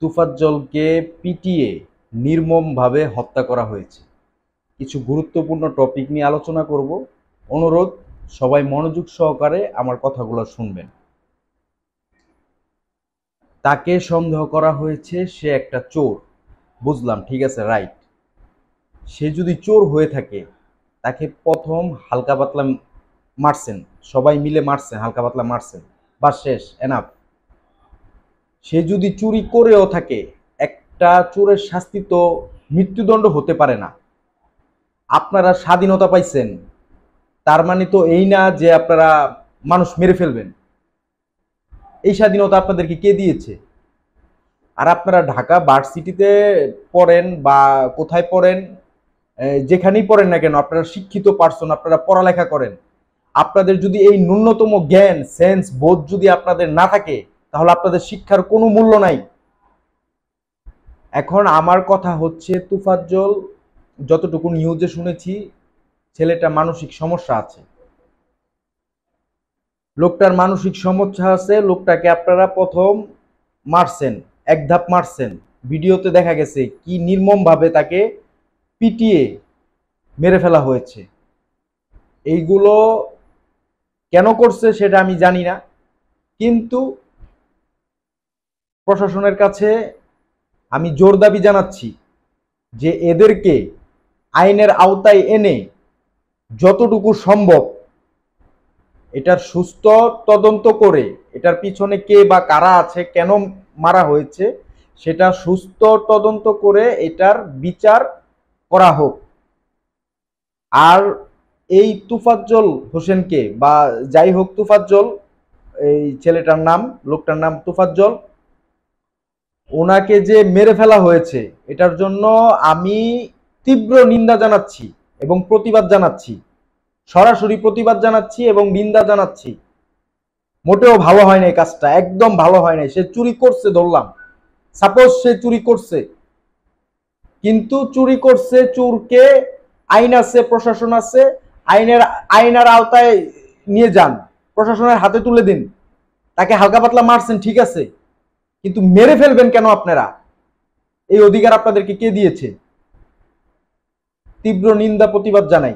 তুফাজ্জলকে পিটিয়ে নির্মমভাবে হত্যা করা হয়েছে। কিছু গুরুত্বপূর্ণ টপিক নিয়ে আলোচনা করব। অনুরোধ, সবাই মনোযোগ সহকারে আমার কথাগুলো শুনবেন। তাকে সন্দেহ করা হয়েছে সে একটা চোর। বুঝলাম, ঠিক আছে, রাইট। সে যদি চোর হয়ে থাকে, তাকে প্রথম হালকা পাতলা মারছেন, সবাই মিলে মারছেন, হালকা পাতলা মারছেন, বা শেষ, এনাফ। সে যদি চুরি করেও থাকে, একটা চোরের শাস্তি তো মৃত্যুদণ্ড হতে পারে না। আপনারা স্বাধীনতা পাইছেন, তার মানে তো এই না যে আপনারা মানুষ মেরে ফেলবেন। এই স্বাধীনতা আপনাদেরকে কে দিয়েছে? আর আপনারা ঢাকা ভার্সিটিতে পড়েন বা কোথায় পড়েন, যেখানেই পড়েন না কেন, আপনারা শিক্ষিত পার্সন, আপনারা পড়ালেখা করেন। আপনাদের যদি এই ন্যূনতম জ্ঞান, সেন্স, বোধ যদি আপনাদের না থাকে, তাহলে আপনাদের শিক্ষার কোনো মূল্য নাই। এখন আমার কথা হচ্ছে, তুফাজ্জল, যতটুকু নিউজে শুনেছি, ছেলেটা মানসিক সমস্যা আছে। লোকটার মানসিক সমস্যা আছে। লোকটাকে আপনারা প্রথম মারছেন, এক ধাপ মারছেন। ভিডিওতে দেখা গেছে কি নির্মমভাবে তাকে পিটিয়ে মেরে ফেলা হয়েছে। এইগুলো কেন করছে সেটা আমি জানি না, কিন্তু প্রশাসনের কাছে আমি জোর দাবি জানাচ্ছি যে এদেরকে আইনের আওতায় এনে যতটুকু সম্ভব এটার সুস্থ তদন্ত করে, এটার পিছনে কে বা কারা আছে, কেন মারা হয়েছে, সেটা সুস্থ তদন্ত করে এটার বিচার করা হোক। আর এই তুফাজ্জল হোসেনকে, বা যাই হোক তুফাজ্জল, এই ছেলেটার নাম, লোকটার নাম তুফাজ্জল, ওনাকে যে মেরে ফেলা হয়েছে, এটার জন্য আমি তীব্র নিন্দা জানাচ্ছি এবং প্রতিবাদ জানাচ্ছি। সরাসরি প্রতিবাদ জানাচ্ছি এবং নিন্দা জানাচ্ছি। মোটেও ভালো হয় না এই কাজটা, একদম ভালো হয় না। সে চুরি করছে ধরলাম, সাপোজ সে চুরি করছে, কিন্তু চুরি করছে, চোরকে আইন আছে, প্রশাসন আছে, আইনের আওতায় নিয়ে যান, প্রশাসনের হাতে তুলে দিন। তাকে হালকা পাতলা মারছেন, ঠিক আছে, কিন্তু মেরে ফেলবেন কেন আপনারা? এই অধিকার আপনাদেরকে কে দিয়েছে? তীব্র নিন্দা প্রতিবাদ জানাই।